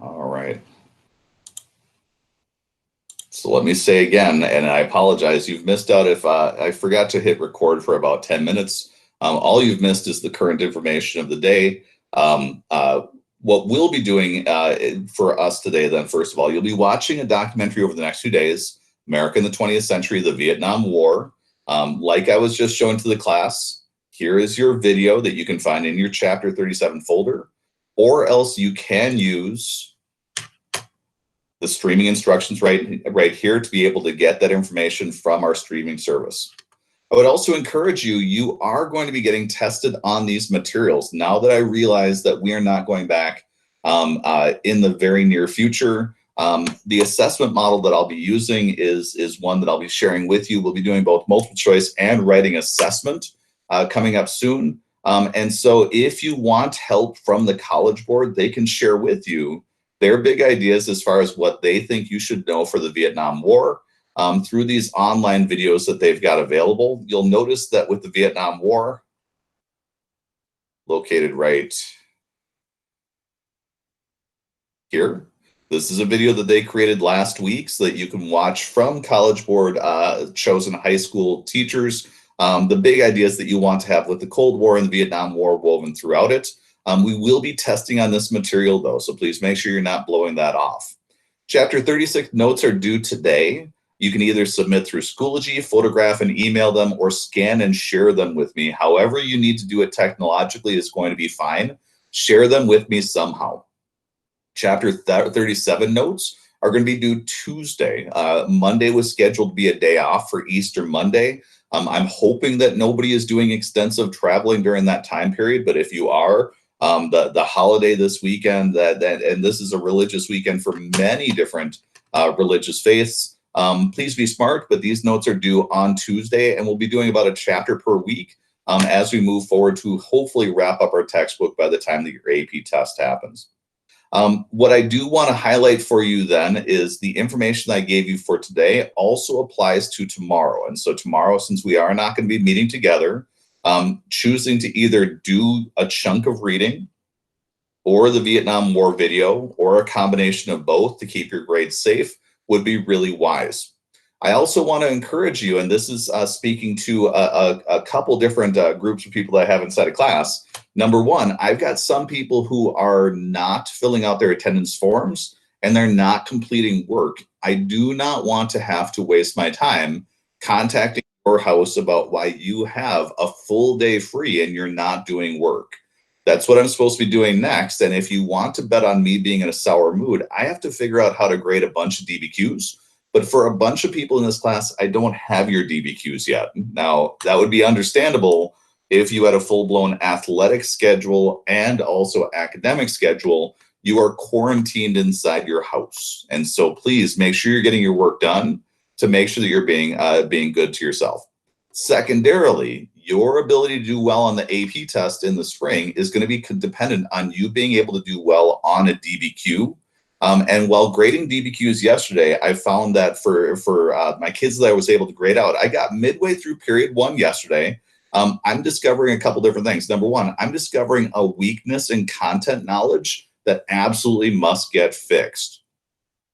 All right. So let me say again, and I apologize, you've missed out if I forgot to hit record for about 10 minutes. All you've missed is the current information of the day. Um, uh, what we'll be doing for us today, then, first of all, you'll be watching a documentary over the next few days, America in the 20th Century, the Vietnam War. Like I was just showing to the class, here is your video that you can find in your Chapter 37 folder, or else you can use the streaming instructions right here to be able to get that information from our streaming service. I would also encourage you, you are going to be getting tested on these materials. Now that I realize that we are not going back in the very near future, the assessment model that I'll be using is one that I'll be sharing with you. We'll be doing both multiple choice and writing assessment coming up soon. And so if you want help from the College Board, they can share with you their big ideas as far as what they think you should know for the Vietnam War through these online videos that they've got available. You'll notice that with the Vietnam War, located right here, this is a video that they created last week so that you can watch from College Board chosen high school teachers. The big ideas that you want to have with the Cold War and the Vietnam War woven throughout it. We will be testing on this material though, so please make sure you're not blowing that off. Chapter 36 notes are due today. You can either submit through Schoology, photograph and email them, or scan and share them with me. However you need to do it technologically is going to be fine. Share them with me somehow. Chapter 37 notes are going to be due Tuesday. Monday was scheduled to be a day off for Easter Monday. I'm hoping that nobody is doing extensive traveling during that time period, but if you are, the holiday this weekend, and this is a religious weekend for many different religious faiths, please be smart, but these notes are due on Tuesday, and we'll be doing about a chapter per week as we move forward to hopefully wrap up our textbook by the time that your AP test happens. What I do want to highlight for you then is the information I gave you for today also applies to tomorrow. And so tomorrow, since we are not going to be meeting together, choosing to either do a chunk of reading or the Vietnam War video or a combination of both to keep your grades safe would be really wise. I also want to encourage you, and this is speaking to a couple different groups of people that I have inside a class. Number one, I've got some people who are not filling out their attendance forms and they're not completing work. I do not want to have to waste my time contacting your house about why you have a full day free and you're not doing work. That's what I'm supposed to be doing next. And if you want to bet on me being in a sour mood, I have to figure out how to grade a bunch of DBQs. But for a bunch of people in this class, I don't have your DBQs yet. Now, that would be understandable if you had a full-blown athletic schedule and also academic schedule. You are quarantined inside your house. And so please make sure you're getting your work done to make sure that you're being good to yourself. Secondarily, your ability to do well on the AP test in the spring is going to be dependent on you being able to do well on a DBQ. And while grading DBQs yesterday, I found that for my kids that I was able to grade out, I got midway through period one yesterday. I'm discovering a couple different things. Number one, I'm discovering a weakness in content knowledge that absolutely must get fixed.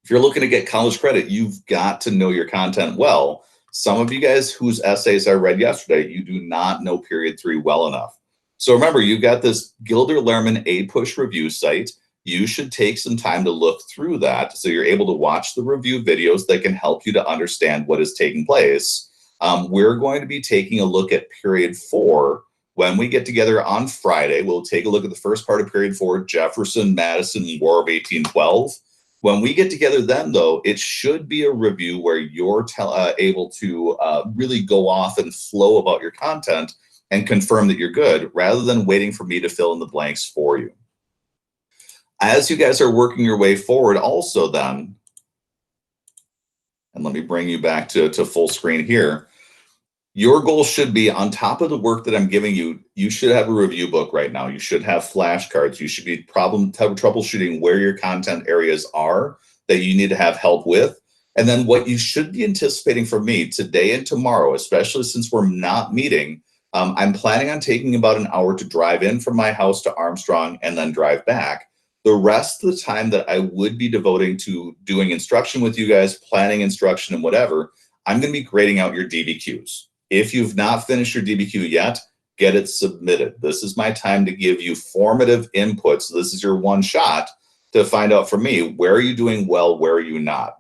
If you're looking to get college credit, you've got to know your content well. Some of you guys whose essays I read yesterday, you do not know period three well enough. So remember, you've got this Gilder Lehrman APUSH review site. You should take some time to look through that so you're able to watch the review videos that can help you to understand what is taking place. We're going to be taking a look at period four when we get together on Friday. We'll take a look at the first part of period four, Jefferson, Madison, War of 1812. When we get together then, though, it should be a review where you're able to really go off and flow about your content and confirm that you're good, rather than waiting for me to fill in the blanks for you. As you guys are working your way forward also then, and let me bring you back to full screen here, your goal should be, on top of the work that I'm giving you, you should have a review book right now. You should have flashcards. You should be troubleshooting where your content areas are that you need to have help with. And then what you should be anticipating from me today and tomorrow, especially since we're not meeting, I'm planning on taking about an hour to drive in from my house to Armstrong and then drive back. The rest of the time that I would be devoting to doing instruction with you guys, planning instruction and whatever, I'm going to be grading out your DBQs. If you've not finished your DBQ yet, get it submitted. This is my time to give you formative input. So this is your one shot to find out from me, where are you doing well, where are you not?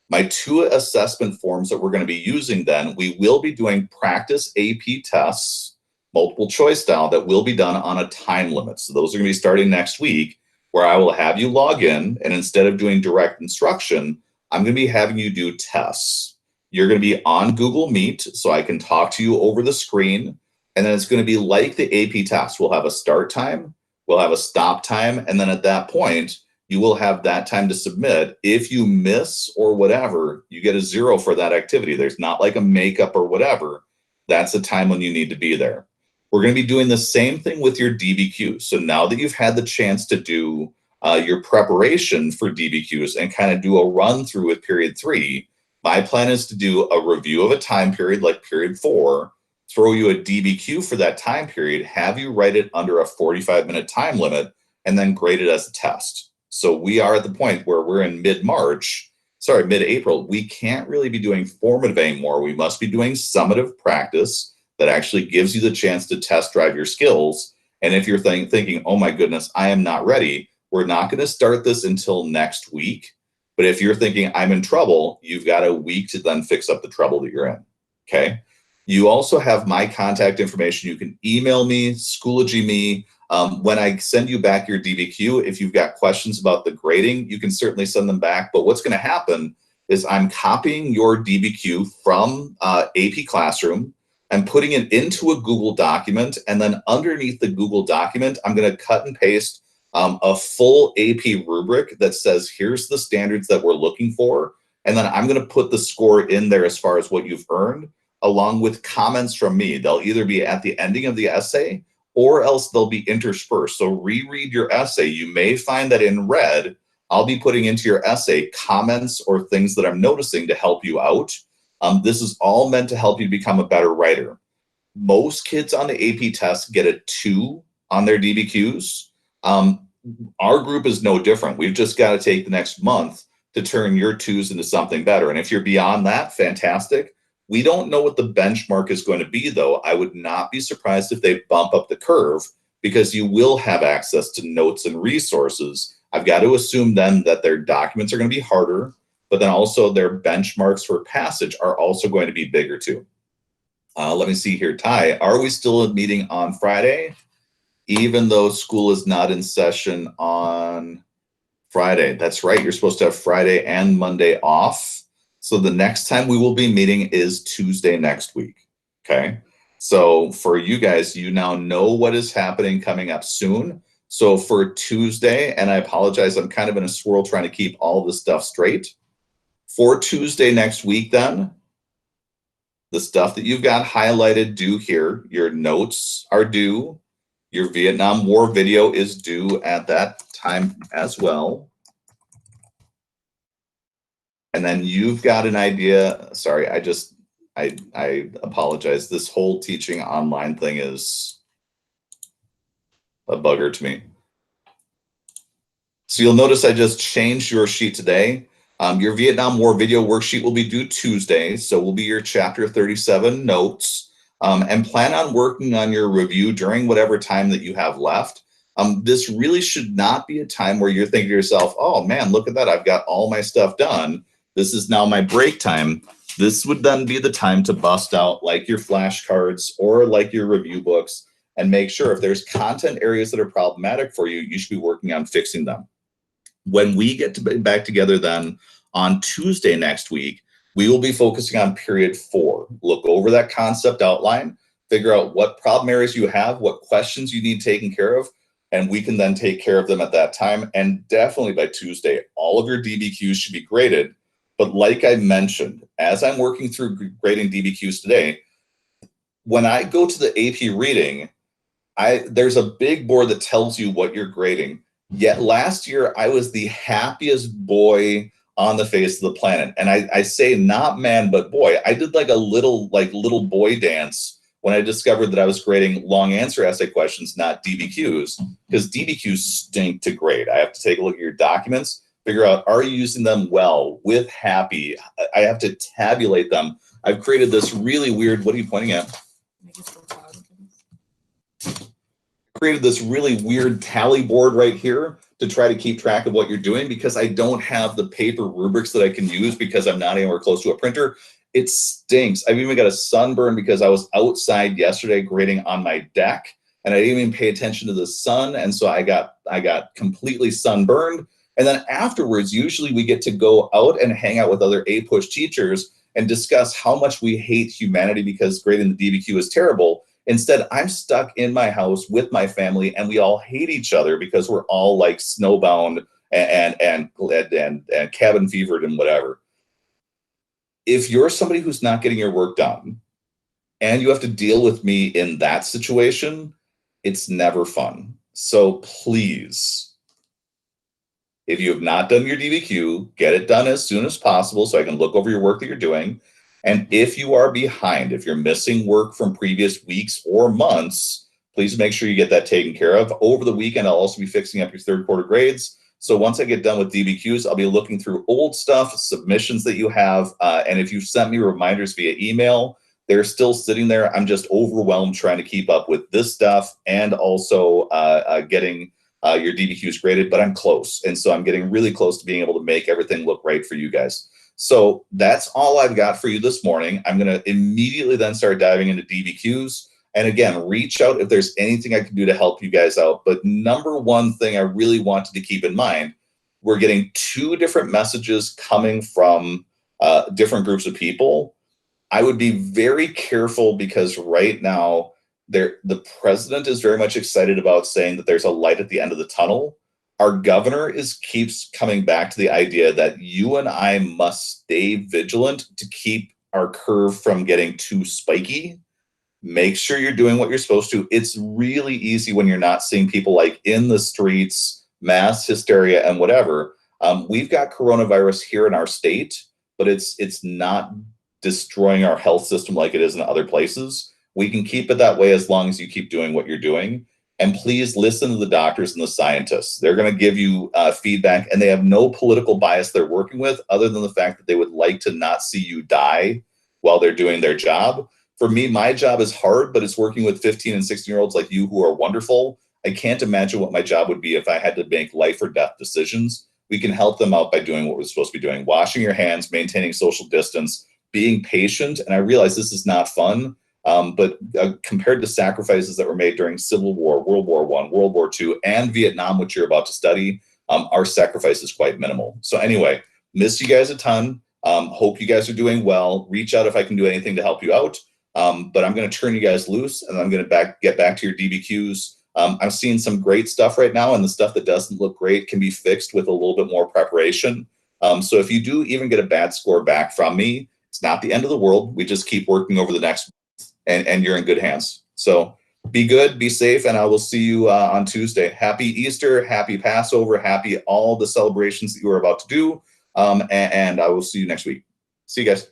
My 2 assessment forms that we're going to be using then, we will be doing practice AP tests, multiple choice style, that will be done on a time limit. So those are going to be starting next week, where I will have you log in, and instead of doing direct instruction, I'm going to be having you do tests. You're going to be on Google Meet, so I can talk to you over the screen, and then it's going to be like the AP test. We'll have a start time, we'll have a stop time, and then at that point, you will have that time to submit. If you miss or whatever, you get a 0 for that activity. There's not like a makeup or whatever. That's the time when you need to be there. We're going to be doing the same thing with your DBQs. So now that you've had the chance to do your preparation for DBQs and kind of do a run through with period 3, my plan is to do a review of a time period like period 4, throw you a DBQ for that time period, have you write it under a 45-minute time limit, and then grade it as a test. So we are at the point where we're in mid-April. We can't really be doing formative anymore. We must be doing summative practice that actually gives you the chance to test drive your skills. And if you're thinking, oh my goodness, I am not ready, we're not going to start this until next week. But if you're thinking I'm in trouble, you've got a week to then fix up the trouble that you're in. Okay. You also have my contact information. You can email me, Schoology me. When I send you back your DBQ, if you've got questions about the grading, you can certainly send them back. But what's going to happen is I'm copying your DBQ from AP Classroom and putting it into a Google document. And then underneath the Google document, I'm going to cut and paste a full AP rubric that says, here's the standards that we're looking for. And then I'm going to put the score in there as far as what you've earned, along with comments from me. They'll either be at the ending of the essay or else they'll be interspersed. So reread your essay. You may find that in red, I'll be putting into your essay comments or things that I'm noticing to help you out. This is all meant to help you become a better writer. Most kids on the AP test get a 2 on their DBQs. Our group is no different. We've just got to take the next month to turn your 2s into something better. And if you're beyond that, fantastic. We don't know what the benchmark is going to be, though. I would not be surprised if they bump up the curve, because you will have access to notes and resources. I've got to assume then that their documents are going to be harder, but then also their benchmarks for passage are also going to be bigger too. Let me see here. Ty, are we still meeting on Friday, even though school is not in session on Friday? That's right. You're supposed to have Friday and Monday off. So the next time we will be meeting is Tuesday next week. Okay. So for you guys, you now know what is happening coming up soon. So for Tuesday, and I apologize, I'm kind of in a swirl trying to keep all this stuff straight. For Tuesday next week, then, the stuff that you've got highlighted due here, your notes are due. Your Vietnam War video is due at that time as well. And then you've got an idea. Sorry, I apologize. This whole teaching online thing is a bugger to me. So you'll notice I just changed your sheet today. Your Vietnam War video worksheet will be due Tuesday. So will be your chapter 37 notes. And plan on working on your review during whatever time that you have left. This really should not be a time where you're thinking to yourself, oh man, look at that. I've got all my stuff done. This is now my break time. This would then be the time to bust out like your flashcards or like your review books and make sure if there's content areas that are problematic for you, you should be working on fixing them. When we get back together then on Tuesday next week, we will be focusing on period 4. Look over that concept outline, figure out what problem areas you have, what questions you need taken care of, and we can then take care of them at that time. And definitely by Tuesday, all of your DBQs should be graded. But like I mentioned, as I'm working through grading DBQs today, when I go to the AP reading, there's a big board that tells you what you're grading. Yet last year, I was the happiest boy on the face of the planet. And I say not man, but boy. I did like a little boy dance when I discovered that I was grading long answer essay questions, not DBQs, because DBQs stink to grade. I have to take a look at your documents, figure out, are you using them well, with happy? I have to tabulate them. I've created this really weird, what are you pointing at? Created this really weird tally board right here to try to keep track of what you're doing, because I don't have the paper rubrics that I can use because I'm not anywhere close to a printer. It stinks. I've even got a sunburn because I was outside yesterday grading on my deck, and I didn't even pay attention to the sun, and so I got completely sunburned. And then afterwards, usually we get to go out and hang out with other APUSH teachers and discuss how much we hate humanity because grading the DBQ is terrible. Instead, I'm stuck in my house with my family, and we all hate each other because we're all like snowbound and cabin fevered and whatever. If you're somebody who's not getting your work done and you have to deal with me in that situation, it's never fun. So please, if you have not done your DBQ, get it done as soon as possible so I can look over your work that you're doing. And if you are behind, if you're missing work from previous weeks or months, please make sure you get that taken care of. Over the weekend, I'll also be fixing up your third quarter grades. So once I get done with DBQs, I'll be looking through old stuff, submissions that you have. And if you've sent me reminders via email, they're still sitting there. I'm just overwhelmed trying to keep up with this stuff and also getting your DBQs graded, but I'm close. And so I'm getting really close to being able to make everything look right for you guys. So that's all I've got for you this morning. I'm going to immediately then start diving into DBQs. And again, reach out if there's anything I can do to help you guys out. But number one thing I really wanted to keep in mind, we're getting two different messages coming from different groups of people. I would be very careful because right now, the president is very much excited about saying that there's a light at the end of the tunnel. Our governor keeps coming back to the idea that you and I must stay vigilant to keep our curve from getting too spiky. Make sure you're doing what you're supposed to. It's really easy when you're not seeing people like in the streets, mass hysteria and whatever. We've got coronavirus here in our state, but it's not destroying our health system like it is in other places. We can keep it that way as long as you keep doing what you're doing. And please listen to the doctors and the scientists. They're going to give you feedback, and they have no political bias they're working with other than the fact that they would like to not see you die while they're doing their job. For me, my job is hard, but it's working with 15 and 16-year-olds like you who are wonderful. I can't imagine what my job would be if I had to make life or death decisions. We can help them out by doing what we're supposed to be doing, washing your hands, maintaining social distance, being patient. And I realize this is not fun. But compared to sacrifices that were made during Civil War, World War I, World War II, and Vietnam, which you're about to study, our sacrifice is quite minimal. So anyway, miss you guys a ton. Hope you guys are doing well. Reach out if I can do anything to help you out. But I'm going to turn you guys loose, and I'm going to get back to your DBQs. I'm seeing some great stuff right now, and the stuff that doesn't look great can be fixed with a little bit more preparation. So if you do even get a bad score back from me, it's not the end of the world. We just keep working over the next and you're in good hands. So be good, be safe, and I will see you on Tuesday. Happy Easter, happy Passover, happy all the celebrations that you are about to do, and I will see you next week. See you guys.